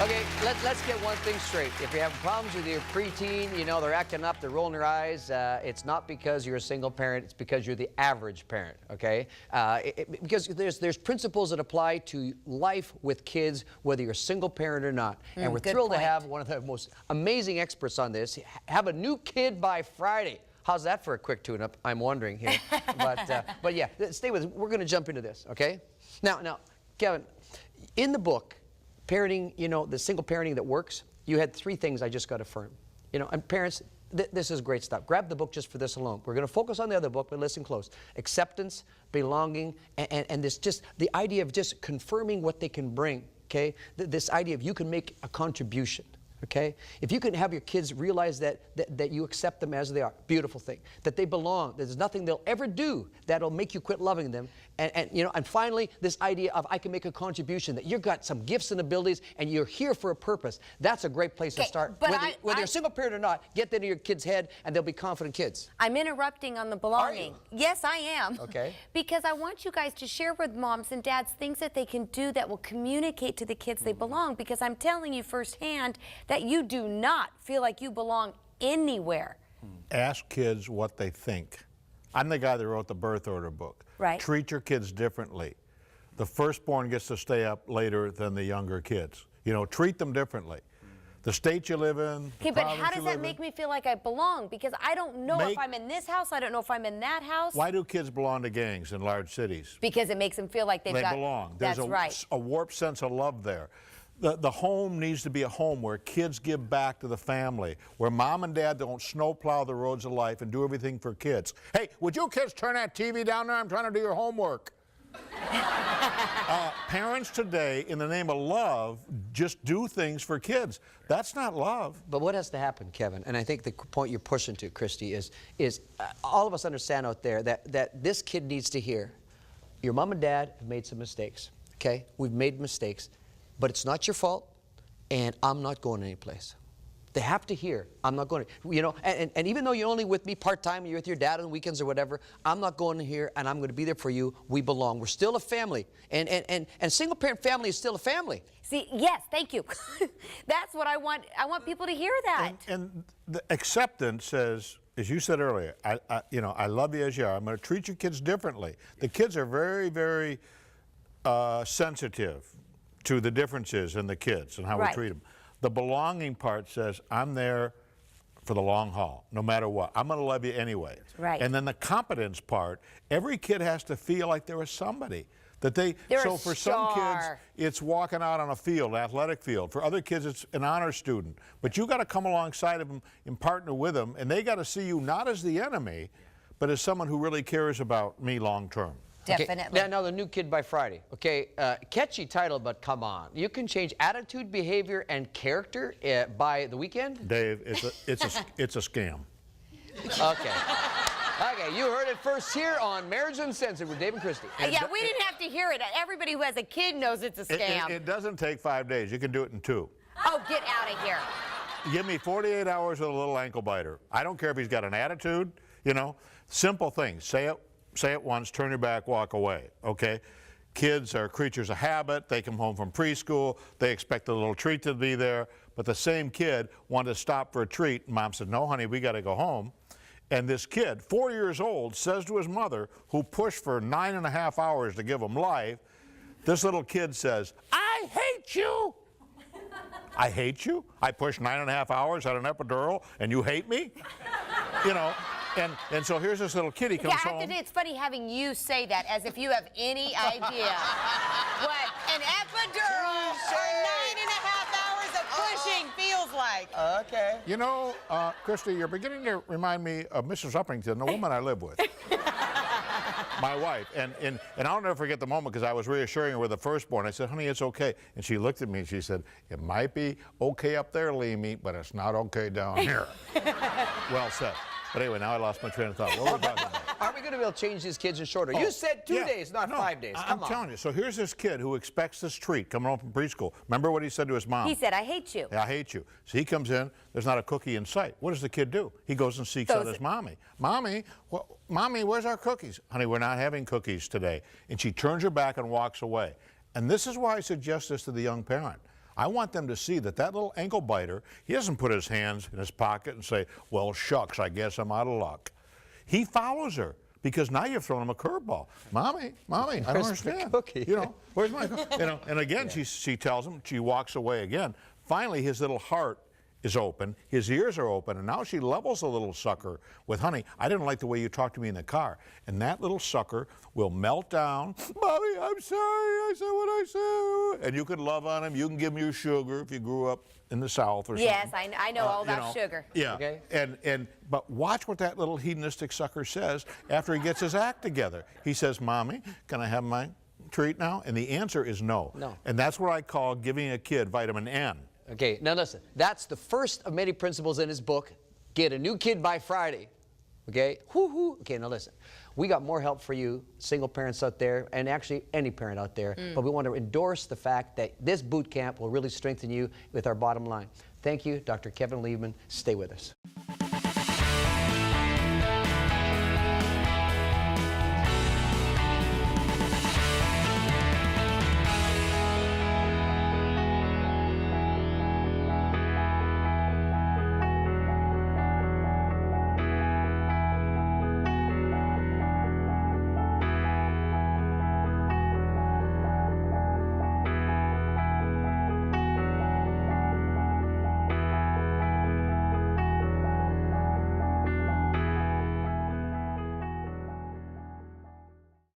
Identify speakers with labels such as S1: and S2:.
S1: Okay, let's get one thing straight. If you're having problems with your preteen, you know, they're acting up, they're rolling their eyes, it's not because you're a single parent, it's because you're the average parent, okay? Because there's principles that apply to life with kids, whether you're a single parent or not. And we're thrilled to have one of the most amazing experts on this. Have a new kid by Friday. How's that for a quick tune-up? I'm wondering here. But yeah, stay with us. We're going to jump into this, okay? Now, Kevin, in the book, parenting, you know, the single parenting that works, you had 3 things I just got affirmed. You know, and parents, this is great stuff. Grab the book just for this alone. We're going to focus on the other book, but listen close. Acceptance, belonging, and this just, the idea of just confirming what they can bring, okay? This idea of you can make a contribution. Okay? If you can have your kids realize that you accept them as they are, beautiful thing. That they belong. There's nothing they'll ever do that'll make you quit loving them. And finally, this idea of I can make a contribution, that you've got some gifts and abilities and you're here for a purpose. That's a great place to start. Whether you're a single parent or not, get that into your kid's head and they'll be confident kids.
S2: I'm interrupting on the belonging. Yes, I am.
S1: Okay.
S2: Because I want you guys to share with moms and dads things that they can do that will communicate to the kids they belong. Because I'm telling you firsthand that you do not feel like you belong anywhere.
S3: Ask kids what they think. I'm the guy that wrote the birth order book.
S2: Right.
S3: Treat your kids differently. The firstborn gets to stay up later than the younger kids. You know, treat them differently. The state you live in.
S2: Okay, but how does that make me feel like I belong? Because I don't know if I'm in this house, I don't know if I'm in that house.
S3: Why do kids belong to gangs in large cities?
S2: Because it makes them feel like they
S3: belong. There's a warped sense of love there. The home needs to be a home where kids give back to the family, where mom and dad don't snowplow the roads of life and do everything for kids. Hey, would you kids turn that TV down there? I'm trying to do your homework. Parents today, in the name of love, just do things for kids. That's not love.
S1: But what has to happen, Kevin, and I think the point you're pushing to, Christie, is all of us understand out there that this kid needs to hear, your mom and dad have made some mistakes, okay? We've made mistakes. But it's not your fault, and I'm not going anyplace. They have to hear, I'm not going to, you know, and even though you're only with me part-time, you're with your dad on the weekends or whatever, I'm not going here, and I'm going to be there for you. We belong. We're still a family. And single-parent family is still a family.
S2: See, yes, thank you. That's what I want. I want people to hear that.
S3: And the acceptance says, as you said earlier, you know, I love you as you are. I'm going to treat your kids differently. The kids are very, very sensitive to the differences in the kids and how we treat them. The belonging part says, I'm there for the long haul, no matter what. I'm going to love you anyway.
S2: Right.
S3: And then the competence part, every kid has to feel like there was somebody. So for some kids, it's walking out on a field, athletic field. For other kids, it's an honor student. But you got to come alongside of them and partner with them, and they got to see you not as the enemy, but as someone who really cares about me long term.
S2: Definitely.
S1: Okay. Now the new kid by Friday. Okay, catchy title, but come on. You can change attitude, behavior, and character by the weekend?
S3: Dave, it's a scam.
S1: Okay. Okay, you heard it first here on Marriage Uncensored with Dave and Christie.
S2: Yeah, we didn't have to hear it. Everybody who has a kid knows it's a scam.
S3: It doesn't take 5 days. You can do it in 2.
S2: Oh, get out of here.
S3: Give me 48 hours with a little ankle biter. I don't care if he's got an attitude, you know. Simple things. Say it once, turn your back, walk away, okay? Kids are creatures of habit. They come home from preschool. They expect a little treat to be there. But the same kid wanted to stop for a treat. Mom said, no, honey, we got to go home. And this kid, 4 years old, says to his mother, who pushed for 9.5 hours to give him life, this little kid says, I hate you. I hate you? I pushed 9.5 hours at an epidural, and you hate me? You know. And so here's this little kid, he comes home.
S2: It's funny having you say that as if you have any idea what an epidural or 9.5 hours of pushing feels like.
S1: Okay.
S3: You know, Christie, you're beginning to remind me of Mrs. Uppington, the woman I live with. My wife. And I'll never forget the moment because I was reassuring her with the firstborn. I said, honey, it's okay. And she looked at me and she said, it might be okay up there, Leman, but it's not okay down here. Well said. But anyway, now I lost my train of thought. What were we talking about?
S1: Are we going to be able to change these kids in shorter? You said 2 days, not 5 days. Come on.
S3: I'm telling you. So here's this kid who expects this treat coming home from preschool. Remember what he said to his mom?
S2: He said, I hate you.
S3: I hate you. So he comes in. There's not a cookie in sight. What does the kid do? He goes and seeks out his mommy. Mommy, Mommy, where's our cookies? Honey, we're not having cookies today. And she turns her back and walks away. And this is why I suggest this to the young parent. I want them to see that that little ankle biter, he doesn't put his hands in his pocket and say, well, shucks, I guess I'm out of luck. He follows her. Because now you've thrown him a curveball. Mommy, I don't understand.
S1: Cookie?
S3: You know, where's my cookie? You know, and again, she tells him, she walks away again. Finally, his little heart is open, his ears are open, and now she levels the little sucker with, honey, I didn't like the way you talked to me in the car. And that little sucker will melt down. Mommy, I'm sorry, I said what I said. And you can love on him. You can give him your sugar if you grew up in the South or something.
S2: Yes, I know all about sugar.
S3: Yeah,
S1: Okay.
S3: But watch what that little hedonistic sucker says after he gets his act together. He says, Mommy, can I have my treat now? And the answer is no.
S1: No.
S3: And that's what I call giving a kid vitamin N.
S1: Okay, now listen, that's the first of many principles in his book. Get a new kid by Friday. Okay? Whoo-hoo. Okay, now listen. We got more help for you, single parents out there, and actually any parent out there. But we want to endorse the fact that this boot camp will really strengthen you with our bottom line. Thank you, Dr. Kevin Leman. Stay with us.